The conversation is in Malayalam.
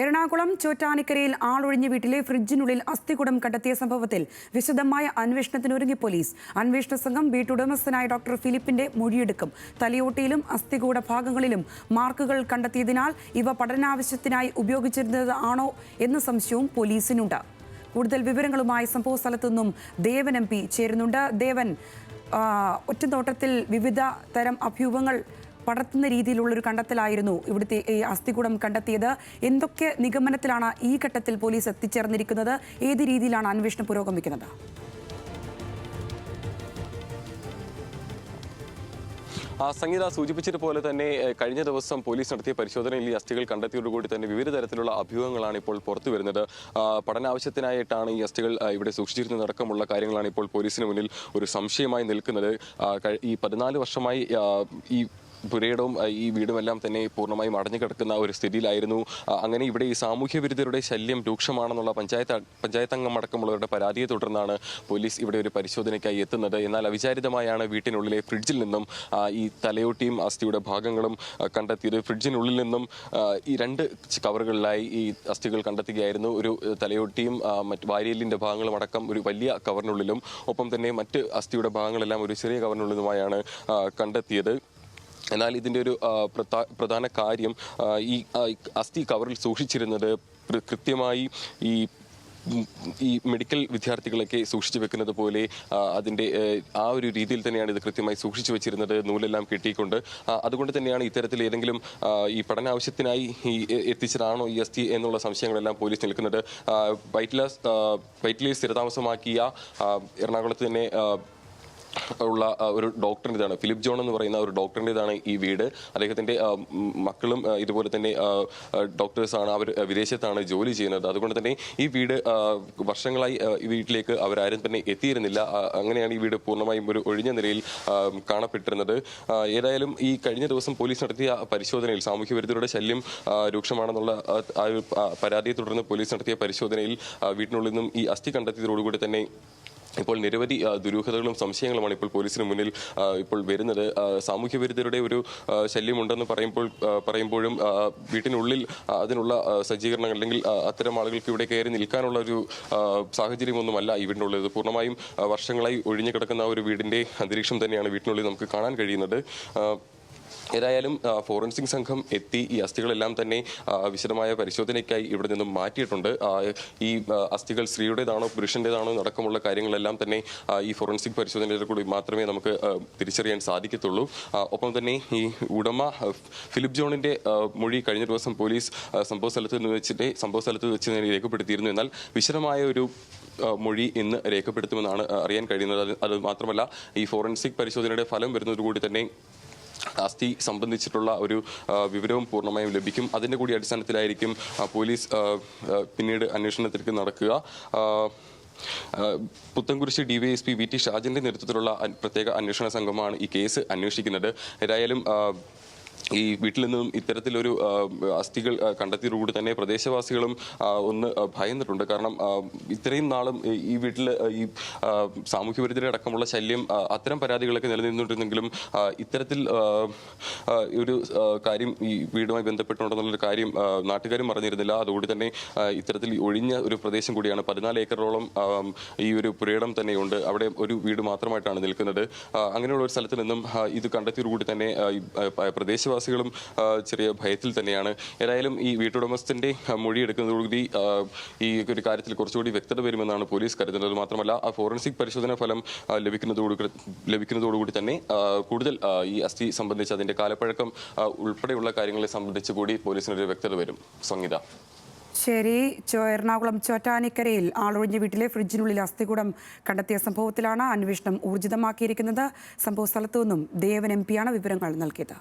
എറണാകുളം ചോറ്റാനിക്കരയിൽ ആളൊഴിഞ്ഞ വീട്ടിലെ ഫ്രിഡ്ജിനുള്ളിൽ അസ്ഥികൂടം കണ്ടെത്തിയ സംഭവത്തിൽ വിശദമായ അന്വേഷണത്തിനൊരുങ്ങി പോലീസ്. അന്വേഷണ സംഘം വീട്ടുടമസ്ഥനായ ഡോക്ടർ ഫിലിപ്പിന്റെ മൊഴിയെടുക്കും. തലയോട്ടിയിലും അസ്ഥികൂട ഭാഗങ്ങളിലും മാർക്കുകൾ കണ്ടെത്തിയതിനാൽ ഇവ പഠനാവശ്യത്തിനായി ഉപയോഗിച്ചിരുന്നത് ആണോ എന്ന സംശയവും പോലീസിനുണ്ട്. കൂടുതൽ വിവരങ്ങളുമായി സംഭവ സ്ഥലത്തുനിന്നും ദേവൻ MP ചേരുന്നുണ്ട്. ദേവൻ, ഒറ്റനോട്ടത്തിൽ വിവിധ തരം അഭ്യൂഹങ്ങൾ പടർത്തുന്ന രീതിയിലുള്ളൊരു കണ്ടെത്തലായിരുന്നു ഇവിടുത്തെ ഈ അസ്ഥികൂടം കണ്ടെത്തിയത്. എന്തൊക്കെ നിഗമനത്തിലാണ് ഈ ഘട്ടത്തിൽ പോലീസ് എത്തിച്ചേർന്നിരിക്കുന്നത്? ഏത് രീതിയിലാണ് അന്വേഷണം പുരോഗമിക്കുന്നത്? സംഗീത സൂചിപ്പിച്ചതുപോലെ തന്നെ കഴിഞ്ഞ ദിവസം പോലീസ് നടത്തിയ പരിശോധനയിൽ ഈ അസ്ഥികൾ കണ്ടെത്തിയതോടുകൂടി തന്നെ വിവിധ തരത്തിലുള്ള അഭ്യൂഹങ്ങളാണ് ഇപ്പോൾ പുറത്തു വരുന്നത്. പഠനാവശ്യത്തിനായിട്ടാണ് ഈ അസ്ഥികൾ ഇവിടെ സൂക്ഷിച്ചിരുന്നതടക്കമുള്ള കാര്യങ്ങളാണ് ഇപ്പോൾ പോലീസിന് മുന്നിൽ ഒരു സംശയമായി നിൽക്കുന്നത്. ഈ 14 വർഷമായി ഈ പുരയിടവും ഈ വീടുമെല്ലാം തന്നെ പൂർണ്ണമായും അടഞ്ഞു കിടക്കുന്ന ഒരു സ്ഥിതിയിലായിരുന്നു. അങ്ങനെ ഇവിടെ ഈ സാമൂഹ്യ വിരുദ്ധരുടെ ശല്യം രൂക്ഷമാണെന്നുള്ള പഞ്ചായത്ത് അംഗം അടക്കമുള്ളവരുടെ പരാതിയെ തുടർന്നാണ് പോലീസ് ഇവിടെ ഒരു പരിശോധനയ്ക്കായി എത്തുന്നത്. എന്നാൽ അവിചാരിതമായാണ് വീട്ടിനുള്ളിലെ ഫ്രിഡ്ജിൽ നിന്നും ഈ തലയോട്ടിയും അസ്ഥിയുടെ ഭാഗങ്ങളും കണ്ടെത്തിയത്. ഫ്രിഡ്ജിനുള്ളിൽ നിന്നും ഈ 2 കവറുകളിലായി ഈ അസ്ഥികൾ കണ്ടെത്തുകയായിരുന്നു. ഒരു തലയോട്ടിയും മറ്റ് വാരിയലിൻ്റെ ഭാഗങ്ങളും അടക്കം ഒരു വലിയ കവറിനുള്ളിലും, ഒപ്പം തന്നെ മറ്റ് അസ്ഥിയുടെ ഭാഗങ്ങളെല്ലാം ഒരു ചെറിയ കവറിനുള്ളിലുമായാണ് കണ്ടെത്തിയത്. എന്നാൽ ഇതിൻ്റെ ഒരു പ്രധാന കാര്യം ഈ അസ്ഥി കവറിൽ സൂക്ഷിച്ചിരുന്നത് കൃത്യമായി ഈ മെഡിക്കൽ വിദ്യാർത്ഥികളൊക്കെ സൂക്ഷിച്ചു വെക്കുന്നത് പോലെ അതിൻ്റെ ആ ഒരു രീതിയിൽ തന്നെയാണ് ഇത് കൃത്യമായി സൂക്ഷിച്ചു വെച്ചിരുന്നത്, നൂലെല്ലാം കെട്ടിക്കൊണ്ട്. അതുകൊണ്ട് തന്നെയാണ് ഇത്തരത്തിൽ ഏതെങ്കിലും ഈ പഠനാവശ്യത്തിനായി എത്തിച്ചതാണോ ഈ അസ്ഥി എന്നുള്ള സംശയങ്ങളെല്ലാം പോലീസ് നിൽക്കുന്നത്. വൈറ്റിലെ സ്ഥിരതാമസമാക്കിയ എറണാകുളത്ത് തന്നെ ഉള്ള ഒരു ഡോക്ടറിൻ്റെതാണ്, ഫിലിപ്പ് ജോൺ എന്ന് പറയുന്ന ഒരു ഡോക്ടറിൻ്റെതാണ് ഈ വീട്. അദ്ദേഹത്തിൻ്റെ മക്കളും ഇതുപോലെ തന്നെ ഡോക്ടേഴ്സാണ്. അവർ വിദേശത്താണ് ജോലി ചെയ്യുന്നത്. അതുകൊണ്ട് തന്നെ ഈ വീട് വർഷങ്ങളായി ഈ വീട്ടിലേക്ക് അവരാരും തന്നെ എത്തിയിരുന്നില്ല. അങ്ങനെയാണ് ഈ വീട് പൂർണ്ണമായും ഒരു ഒഴിഞ്ഞ നിലയിൽ കാണപ്പെട്ടിരുന്നത്. ഏതായാലും ഈ കഴിഞ്ഞ ദിവസം പോലീസ് നടത്തിയ പരിശോധനയിൽ സാമൂഹ്യ വിരുദ്ധരുടെ ശല്യം രൂക്ഷമാണെന്നുള്ള ആ ഒരു പരാതിയെ തുടർന്ന് പോലീസ് നടത്തിയ പരിശോധനയിൽ വീട്ടിനുള്ളിൽ നിന്നും ഈ അസ്ഥി കണ്ടെത്തിയതോടുകൂടി തന്നെ ഇപ്പോൾ നിരവധി ദുരൂഹതകളും സംശയങ്ങളുമാണ് ഇപ്പോൾ പോലീസിന് മുന്നിൽ ഇപ്പോൾ വരുന്നത്. സാമൂഹ്യ വിരുദ്ധരുടെ ഒരു ശല്യമുണ്ടെന്ന് പറയുമ്പോഴും വീട്ടിനുള്ളിൽ അതിനുള്ള സജ്ജീകരണങ്ങൾ അല്ലെങ്കിൽ അത്തരം ആളുകൾക്ക് ഇവിടെ കയറി നിൽക്കാനുള്ള ഒരു സാഹചര്യമൊന്നുമല്ല ഈ വീടിനുള്ളത്. പൂർണ്ണമായും വർഷങ്ങളായി ഒഴിഞ്ഞു കിടക്കുന്ന ഒരു വീടിൻ്റെ അന്തരീക്ഷം തന്നെയാണ് വീട്ടിനുള്ളിൽ നമുക്ക് കാണാൻ കഴിയുന്നത്. ഏതായാലും ഫോറൻസിക് സംഘം എത്തി ഈ അസ്ഥികളെല്ലാം തന്നെ വിശദമായ പരിശോധനയ്ക്കായി ഇവിടെ നിന്നും മാറ്റിയിട്ടുണ്ട്. ഈ അസ്ഥികൾ സ്ത്രീയുടേതാണോ പുരുഷൻ്റെതാണോ അടക്കമുള്ള കാര്യങ്ങളെല്ലാം തന്നെ ഈ ഫോറൻസിക് പരിശോധനയിൽ കൂടി മാത്രമേ നമുക്ക് തിരിച്ചറിയാൻ സാധിക്കത്തുള്ളൂ. ഒപ്പം തന്നെ ഈ ഉടമ ഫിലിപ്പ് ജോണിൻ്റെ മൊഴി കഴിഞ്ഞ ദിവസം പോലീസ് സംഭവ സ്ഥലത്ത് വെച്ച് രേഖപ്പെടുത്തിയിരുന്നു. എന്നാൽ വിശദമായ ഒരു മൊഴി ഇന്ന് രേഖപ്പെടുത്തുമെന്നാണ് അറിയാൻ കഴിയുന്നത്. അത് മാത്രമല്ല ഈ ഫോറൻസിക് പരിശോധനയുടെ ഫലം വരുന്നതോടുകൂടി തന്നെ അസ്ഥി സംബന്ധിച്ചിട്ടുള്ള ഒരു വിവരവും പൂർണ്ണമായും ലഭിക്കും. അതിൻ്റെ കൂടി അടിസ്ഥാനത്തിലായിരിക്കും പോലീസ് പിന്നീട് അന്വേഷണത്തിലേക്ക് നടക്കുക. പുത്തൻകുരിശ് DYSP VT ഷാജിൻ്റെ നേതൃത്വത്തിലുള്ള പ്രത്യേക അന്വേഷണ സംഘമാണ് ഈ കേസ് അന്വേഷിക്കുന്നത്. ഏതായാലും ഈ വീട്ടിൽ നിന്നും ഇത്തരത്തിലൊരു അസ്ഥികൾ കണ്ടെത്തിയതോടുകൂടി തന്നെ പ്രദേശവാസികളും ഒന്ന് ഭയന്നിട്ടുണ്ട്. കാരണം ഇത്രയും നാളും ഈ വീട്ടിൽ ഈ സാമൂഹ്യ വിരുദ്ധരെ അടക്കമുള്ള ശല്യം അത്തരം പരാതികളൊക്കെ നിലനിന്നിട്ടുണ്ടെങ്കിലും ഇത്തരത്തിൽ ഒരു കാര്യം ഈ വീടുമായി ബന്ധപ്പെട്ടുണ്ടെന്നുള്ളൊരു കാര്യം നാട്ടുകാരും അറിഞ്ഞിരുന്നില്ല. അതുകൊണ്ട് തന്നെ ഇത്തരത്തിൽ ഒഴിഞ്ഞ ഒരു പ്രദേശം കൂടിയാണ്. 14 ഏക്കറോളം ഈ ഒരു പുരയിടം തന്നെയുണ്ട്. അവിടെ ഒരു വീട് മാത്രമായിട്ടാണ് നിൽക്കുന്നത്. അങ്ങനെയുള്ള ഒരു സ്ഥലത്ത് നിന്നും ഇത് കണ്ടെത്തിയതോടുകൂടി തന്നെ പ്രദേശവാസികളും ചെറിയ ഭയത്തിൽ തന്നെയാണ്. ഏതായാലും ഈ വീട്ടുടമസ്ഥന്റെ മൊഴി എടുക്കുന്നതോടുകൂടി ഈ ഒരു കാര്യത്തിൽ കുറച്ചുകൂടി വ്യക്തത വരുമെന്നാണ് പോലീസ് കരുതുന്നത്. മാത്രമല്ല ആ ഫോറൻസിക് പരിശോധനാ ഫലം ലഭിക്കുന്നതോടുകൂടി തന്നെ കൂടുതൽ ഈ അസ്ഥി സംബന്ധിച്ച് അതിന്റെ കാലപ്പഴക്കം ഉൾപ്പെടെയുള്ള കാര്യങ്ങളെ സംബന്ധിച്ച് കൂടി പോലീസിനൊരു വ്യക്തത വരും. സംഗീത. ശരി. എറണാകുളം ചോറ്റാനിക്കരയിൽ ആളൊഴിഞ്ഞ വീട്ടിലെ ഫ്രിഡ്ജിനുള്ളിൽ അസ്ഥികൂടം കണ്ടെത്തിയ സംഭവത്തിലാണ് അന്വേഷണം ഊർജിതമാക്കിയിരിക്കുന്നത്. സംഭവ സ്ഥലത്തു നിന്നും ദേവൻ MP വിവരങ്ങൾ നൽകിയത്.